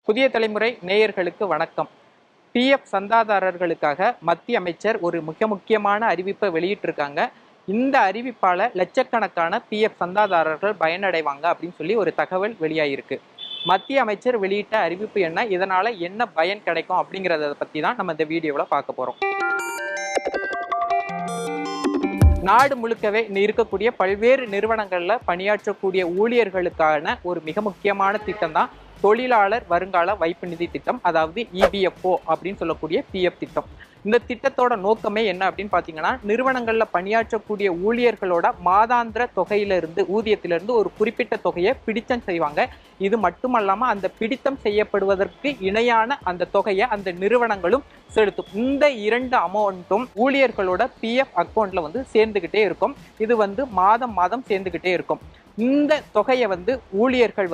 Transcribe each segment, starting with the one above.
புதிய தலைமுறை நேயர்களுக்கு வணக்கம். பிஎஃப் சந்தாதாரர்களுக்காக மத்திய அமைச்சர் ஒரு முக்கியமான அறிவிப்பை வெளியிட்டிருக்காங்க. இந்த அறிவிப்பால லட்சக்கணக்கான பிஎஃப் சந்தாதாரர்கள் பயனடைவாங்க அப்படின்னு சொல்லி ஒரு தகவல் வெளியாயிருக்கு. மத்திய அமைச்சர் வெளியிட்ட அறிவிப்பு என்ன, இதனால என்ன பயன் கிடைக்கும் அப்படிங்கிறத பத்தி தான் நம்ம இந்த வீடியோவில் பார்க்க போறோம். நாடு முழுக்கவே இருக்கக்கூடிய பல்வேறு நிறுவனங்கள்ல பணியாற்றக்கூடிய ஊழியர்களுக்கான ஒரு மிக முக்கியமான திட்டம் தான் தொழிலாளர் வருங்கால வைப்பு நிதி திட்டம், அதாவது இபிஎஃப்ஓ அப்படின்னு சொல்லக்கூடிய பிஎஃப் திட்டம். இந்த திட்டத்தோட நோக்கமே என்ன அப்படின்னு பாத்தீங்கன்னா, நிறுவனங்கள்ல பணியாற்றக்கூடிய ஊழியர்களோட மாதாந்திர தொகையிலிருந்து ஊதியத்திலிருந்து ஒரு குறிப்பிட்ட தொகையை பிடித்தம் செய்வாங்க. இது மட்டுமல்லாம அந்த பிடித்தம் செய்யப்படுவதற்கு இணையான அந்த தொகையை அந்த நிறுவனங்களும் செலுத்தும். இந்த இரண்டு அமௌண்ட்டும் ஊழியர்களோட பிஎஃப் அக்கௌண்ட்ல சேர்ந்துகிட்டே இருக்கும். இது மாதம் சேர்ந்துகிட்டே இருக்கும். இந்த தொகையை ஊழியர்கள்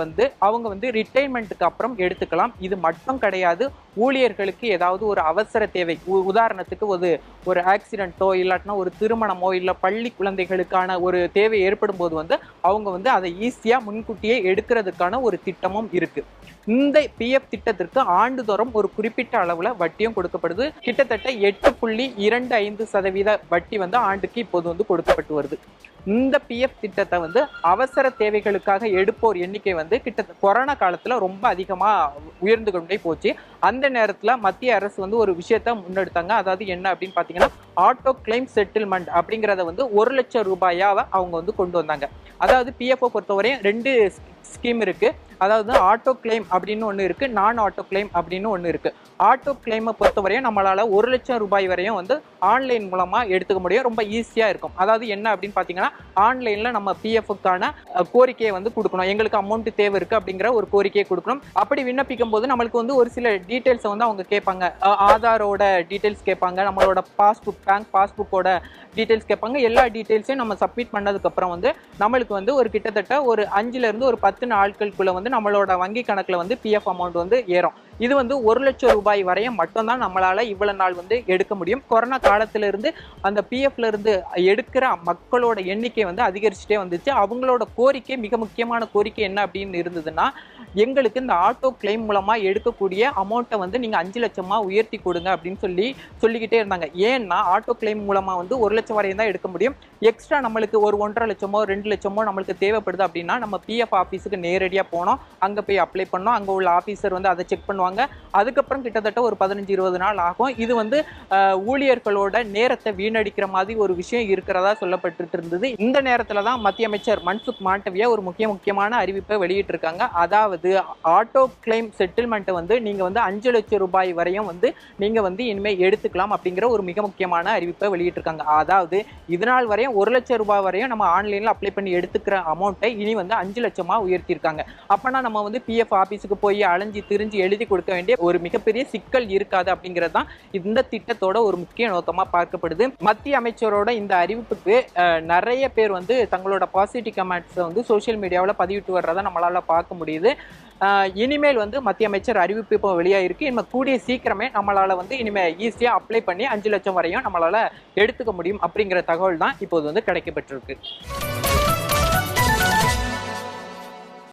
அவங்க ரிட்டைர்மெண்ட்டுக்கு அப்புறம் எடுத்துக்கலாம். இது மட்டும் கிடையாது, ஊழியர்களுக்கு ஏதாவது ஒரு அவசர தேவை, உதாரணத்துக்கு ஒரு ஆக்சிடென்ட்டோ இல்லாட்டினா ஒரு திருமணமோ இல்லை பள்ளி குழந்தைகளுக்கான ஒரு தேவை ஏற்படும் போது அவங்க அதை ஈஸியா முன்கூட்டியே எடுக்கிறதுக்கான ஒரு திட்டமும் இருக்கு. இந்த பிஎஃப் திட்டத்திற்கு ஆண்டுதோறும் ஒரு குறிப்பிட்ட அளவுல வட்டியும் கொடுக்கப்படுது. கிட்டத்தட்ட 8.25% வட்டி ஆண்டுக்கு இப்போது கொடுக்கப்பட்டு வருது. இந்த பிஎஃப் திட்டத்தை அவசர தேவைகளுக்காக எடுப்போர் எண்ணிக்கை கிட்டத்தட்ட கொரோனா காலத்துல ரொம்ப அதிகமா உயர்ந்து கொண்டே போச்சு. அந்த நேரத்துல மத்திய அரசு ஒரு விஷயத்த முன்னெடுத்தாங்க. அதாவது என்ன அப்படின்னு பாத்தீங்கன்னா, ஆட்டோ கிளைம் செட்டில்மெண்ட் அப்படிங்கிறத 1 லட்சம் ரூபாயாவை அவங்க கொண்டு வந்தாங்க. அதாவது பிஎஃப்ஓ பொறுத்தவரையும் 2 ஸ்கீம் இருக்கு. அதாவது ஆட்டோ கிளைம் அப்படின்னு ஒன்று இருக்கு, நான் ஆட்டோ கிளைம் அப்படின்னு ஒன்று இருக்கு. ஆட்டோ கிளைமை பொறுத்தவரையும் நம்மளால 1 லட்சம் ரூபாய் வரையும் ஆன்லைன் மூலமா எடுத்துக்க முடியும். ரொம்ப ஈஸியா இருக்கும். அதாவது என்ன அப்படின்னு பாத்தீங்கன்னா, ஆன்லைன்ல நம்ம பிஎஃப்க்கான கோரிக்கையை கொடுக்கணும். எங்களுக்கு அமௌண்ட் தேவை இருக்கு அப்படிங்கிற ஒரு கோரிக்கையை கொடுக்கணும். அப்படி விண்ணப்பிக்கும் போது நம்மளுக்கு ஒரு சில டீடைல்ஸ் அவங்க கேட்பாங்க. ஆதாரோட டீடைல்ஸ் கேட்பாங்க, நம்மளோட பாஸ்புக், பேங்க் பாஸ்புக்கோட டீடைல்ஸ் கேட்பாங்க. எல்லா டீடைல்ஸையும் நம்ம சப்மிட் பண்ணதுக்கு அப்புறம் நம்மளுக்கு ஒரு கிட்டத்தட்ட ஒரு 5ல இருந்து ஒரு 10 நாட்களுக்குள்ள நம்மளோட வங்கி கணக்குல பிஎஃப் அமௌண்ட் ஏறும். இது 1 லட்சம் ரூபாய் வரையும் மட்டும்தான் நம்மளால இவ்வளவு நாள் எடுக்க முடியும். கொரோனா காலத்துல இருந்து அந்த பிஎஃப்ல இருந்து எடுக்கிற மக்களோட எண்ணிக்கை அதிகரிச்சுட்டே வந்துச்சு. அவங்களோட கோரிக்கை, மிக முக்கியமான கோரிக்கை என்ன அப்படின்னு இருந்ததுன்னா, எங்களுக்கு இந்த ஆட்டோ கிளைம் மூலமா எடுக்கக்கூடிய அமௌண்ட்டை நீங்க 5 லட்சமா உயர்த்தி கொடுங்க அப்படின்னு சொல்லிக்கிட்டே இருந்தாங்க. ஏன்னா ஆட்டோ கிளைம் மூலமா 1 லட்சம் வரையும் தான் எடுக்க முடியும். எக்ஸ்ட்ரா நம்மளுக்கு ஒரு 1.5 லட்சமோ 2 லட்சமோ நம்மளுக்கு தேவைப்படுது அப்படின்னா நம்ம பிஎஃப் ஆஃபீஸுக்கு நேரடியாக போனோம், அங்கே போய் அப்ளை பண்ணோம். அங்கே உள்ள ஆஃபீஸர் அதை செக் பண்ணுவாங்க. அதுக்கப்புறம் கிட்டத்தட்ட ஒரு 15-20 நாள் ஆகும். இது ஊழியர்களோட நேரத்தை வீணடிக்கிற மாதிரி ஒரு விஷயம் இருக்கிறதா சொல்லப்பட்டு இருந்தது. இந்த நேரத்துல தான் மத்திய அமைச்சர் மன்சுக் மாண்டவியா ஒரு முக்கியமான அறிவிப்பை வெளியிட்டிருக்காங்க. அதாவது ஆட்டோ கிளைம் செட்டில்மெண்ட்டை நீங்க 5 லட்சம் ரூபாய் வரையும் நீங்க இனிமே எடுத்துக்கலாம் அப்படிங்கிற ஒரு மிக முக்கியமான அறிவிப்பை வெளியிட்டிருக்காங்க. அதாவது இதனால் வரையும் 1 லட்சம் ரூபாய் வரையும் நம்ம ஆன்லைன்ல அப்ளை பண்ணி எடுத்துக்கிற அமௌண்ட்டை இனி 5 லட்சமா உயர்த்தியிருக்காங்க. அப்பனா நம்ம பிஎஃப் ஆபீஸுக்கு போய் அலைஞ்சி திரிஞ்சு எழுதி கொடுக்க வேண்டிய ஒரு மிகப்பெரிய சிக்கல் இருக்காது அப்படிங்கிறது தான் இந்த திட்டத்தோட ஒரு முக்கிய நோக்கமா பார்க்கப்படுது. மத்திய அமைச்சரோட இந்த அறிவிப்புக்கு நிறைய பேர் தங்களோட பாசிட்டிவ் கமெண்ட்ஸ் சோசியல் மீடியாவில் பதிவிட்டு வர்றதை நம்மளால பார்க்க முடியுது. இனிமேல் மத்திய அமைச்சர் அறிவிப்பு இப்போ வெளியாயிருக்கு. இனிமேல் கூடிய சீக்கிரமே நம்மளால இனிமேல் ஈஸியா அப்ளை பண்ணி 5 லட்சம் வரையும் நம்மளால எடுத்துக்க முடியும் அப்படிங்கிற தகவல் தான் இப்போது கிடைக்கப்பட்டிருக்கு.